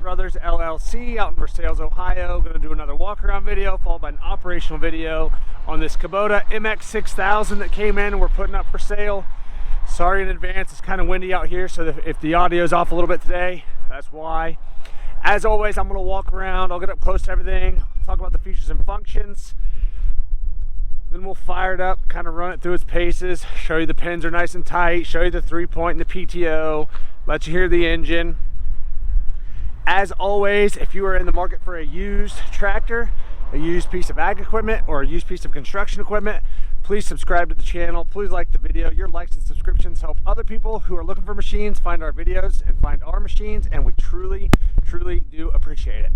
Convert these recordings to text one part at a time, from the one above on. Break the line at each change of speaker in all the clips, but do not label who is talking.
Brothers LLC out in Versailles, Ohio. Going to do another walk around video followed by an operational video on this Kubota MX6000 that came in and we're putting up for sale. Sorry in advance, it's kind of windy out here, so if the audio is off a little bit today, that's why. As always, I'm going to walk around, I'll get up close to everything, talk about the features and functions. Then we'll fire it up, kind of run it through its paces, show you the pins are nice and tight, show you the 3-point and the PTO, let you hear the engine. As always, if you are in the market for a used tractor, a used piece of ag equipment, or a used piece of construction equipment, please subscribe to the channel. Please like the video. Your likes and subscriptions help other people who are looking for machines find our videos and find our machines, and we truly do appreciate it.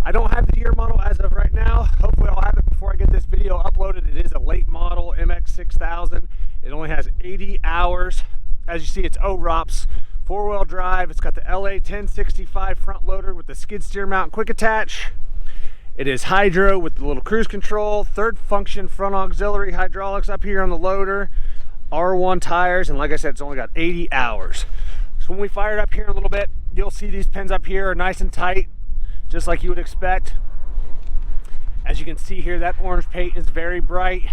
I don't have the year model as of right now. Hopefully I'll have it before I get this video uploaded. It is a late model MX6000. It only has 80 hours. As you see, it's OROPS, 4-wheel drive. It's got the LA 1065 front loader with the skid steer mount quick attach. It is hydro with the little cruise control, third function front auxiliary hydraulics up here on the loader, R1 tires, and like I said, it's only got 80 hours. So when we fire it up here in a little bit, you'll see these pins up here are nice and tight, just like you would expect. As you can see here, that orange paint is very bright.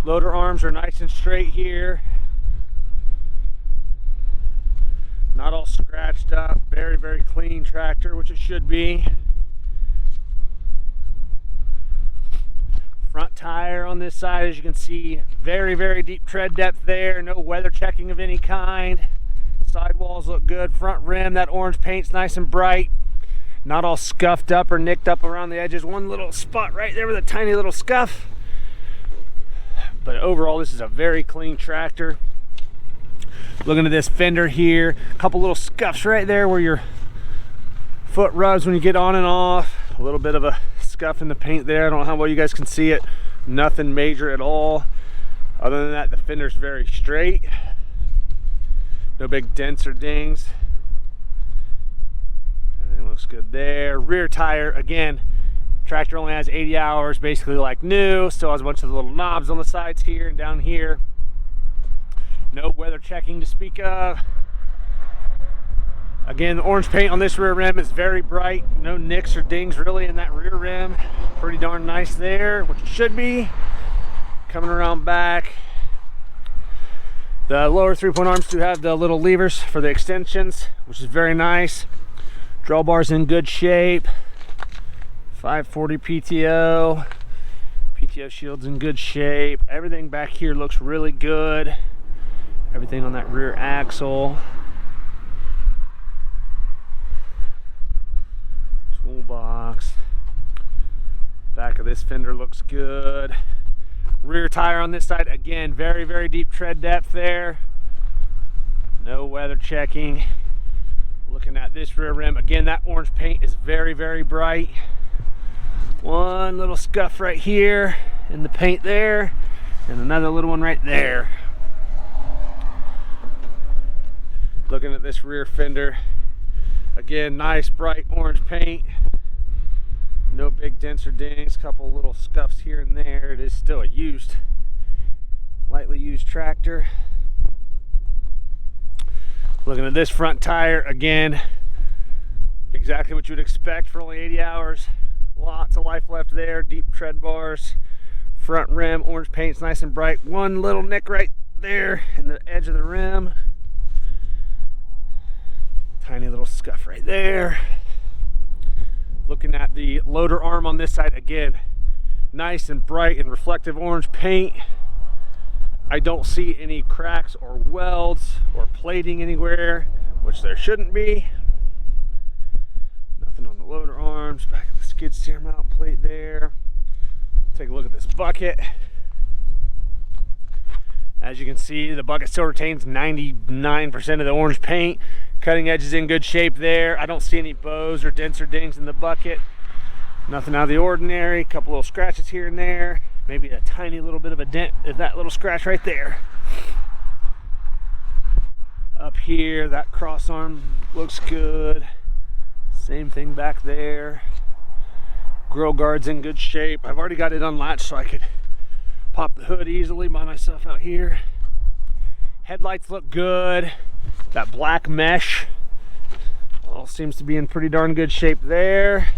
Loader arms are nice and straight here. Not all scratched up, very clean tractor, which it should be. Front tire on this side, as you can see, very deep tread depth there, no weather checking of any kind. Sidewalls look good. Front rim, that orange paint's nice and bright. Not all scuffed up or nicked up around the edges. One little spot right there with a tiny little scuff. But overall, this is a very clean tractor. Looking at this fender here, a couple little scuffs right there where your foot rubs when you get on and off. A little bit of a scuff in the paint there. I don't know how well you guys can see it. Nothing major at all. Other than that, the fender's very straight. No big dents or dings. Everything looks good there. Rear tire, again, tractor only has 80 hours, basically like new. Still has a bunch of the little knobs on the sides here and down here. No weather checking to speak of. Again, the orange paint on this rear rim is very bright. No nicks or dings really in that rear rim. Pretty darn nice there, which it should be. Coming around back. The lower 3-point arms do have the little levers for the extensions, which is very nice. Drawbar's in good shape. 540 PTO. PTO shield's in good shape. Everything back here looks really good. Everything on that rear axle. Toolbox. Back of this fender looks good. Rear tire on this side, again, very deep tread depth there. No weather checking. Looking at this rear rim, again, that orange paint is very bright. One little scuff right here in the paint there, and another little one right there. Looking at this rear fender, again, nice bright orange paint. No big dents or dings, couple little scuffs here and there. It is still a used, lightly used tractor. Looking at this front tire, again, exactly what you would expect for only 80 hours. Lots of life left there, deep tread bars. Front rim, orange paint's nice and bright. One little nick right there in the edge of the rim. Tiny little scuff right there. Looking at the loader arm on this side, again, nice and bright and reflective orange paint. I don't see any cracks or welds or plating anywhere, which there shouldn't be. Nothing on the loader arms. Back of the skid steer mount plate there. Take a look at this bucket. As you can see, the bucket still retains 99% of the orange paint. Cutting edge is in good shape there. I don't see any bows or dents or dings in the bucket. Nothing out of the ordinary. Couple little scratches here and there. Maybe a tiny little bit of a dent in that little scratch right there. Up here, that cross arm looks good. Same thing back there. Grill guard's in good shape. I've already got it unlatched so I could pop the hood easily by myself out here. Headlights look good. That black mesh All seems to be in pretty darn good shape there.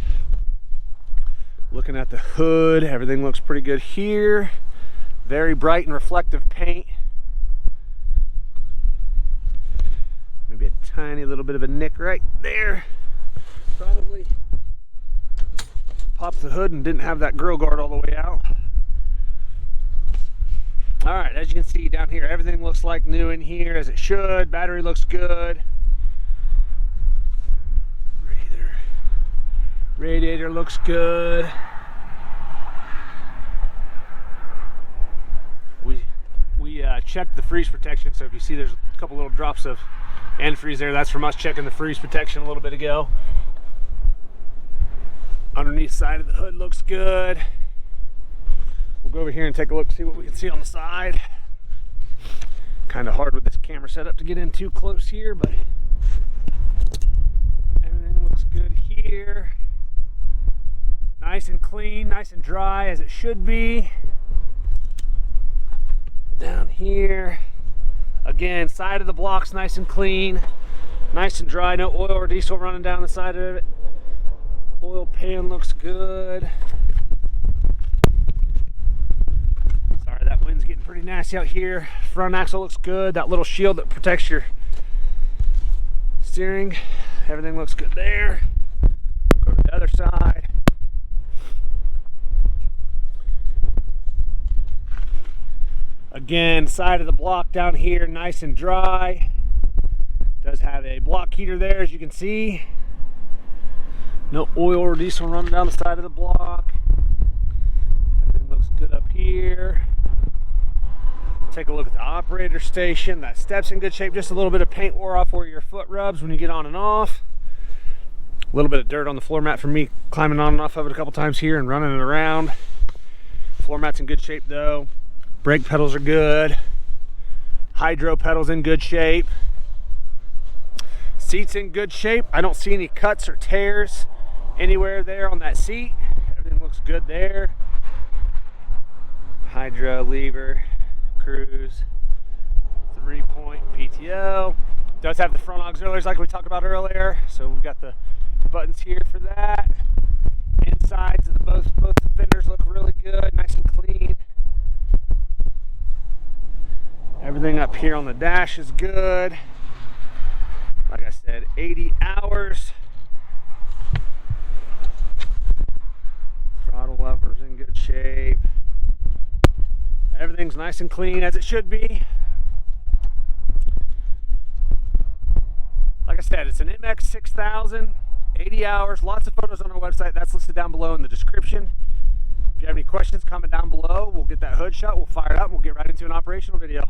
Looking at the hood, everything looks pretty good here. Very bright and reflective paint. Maybe a tiny little bit of a nick right there. Probably popped the hood and didn't have that grill guard all the way out. All right, as you can see down here, everything looks like new in here, as it should. Battery looks good. Radiator looks good. We checked the freeze protection, so if you see there's a couple little drops of antifreeze there, that's from us checking the freeze protection a little bit ago. Underneath side of the hood looks good. We'll go over here and take a look, see what we can see on the side. Kind of hard with this camera setup to get in too close here, but everything looks good here. Nice and clean, nice and dry, as it should be. Down here, again, side of the block's nice and clean, nice and dry, no oil or diesel running down the side of it. Oil pan looks good. Sorry, that wind's getting pretty nasty out here. Front axle looks good. That little shield that protects your steering, everything looks good there. Go to the other side. Again, side of the block down here, nice and dry. Does have a block heater there, as you can see. No oil or diesel running down the side of the block. Everything looks good up here. Take a look at the operator station. That step's in good shape. Just a little bit of paint wore off where your foot rubs when you get on and off. A little bit of dirt on the floor mat from me climbing on and off of it a couple times here and running it around. Floor mat's in good shape though. Brake pedals are good. Hydro pedals in good shape. Seat's in good shape. I don't see any cuts or tears anywhere there on that seat. Everything looks good there. Hydro, lever, cruise, 3-point PTO. Does have the front auxiliaries like we talked about earlier. So we've got the buttons here for that. Insides of both the fenders look really good, nice and clean. Everything up here on the dash is good. Like I said, 80 hours. Throttle lever's in good shape. Everything's nice and clean, as it should be. Like I said, it's an MX6000, 80 hours, lots of photos on our website. That's listed down below in the description. If you have any questions, comment down below. We'll get that hood shot, we'll fire it up, and we'll get right into an operational video.